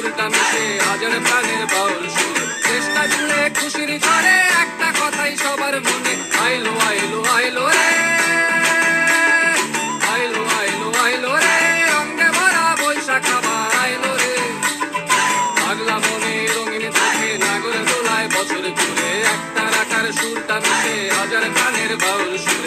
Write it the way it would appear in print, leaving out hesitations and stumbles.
সুরটা মিশে হাজার প্রাণের বাউল সুরে, চেষ্টা জুড়ে খুশির ঝড়ে একটা কথাই সবার মনে, আইলো আইলো আইলো রে, আইলো আইলো আইলো রে, রঙে ভরা বৈশাখ আবার আইলো রে। পাগলা মনে রঙিন চোখে নাগর দোলায় বছর ঘুরে, একটা রাখার সুরটা মিশে হাজার প্রাণের বাউল সুরে।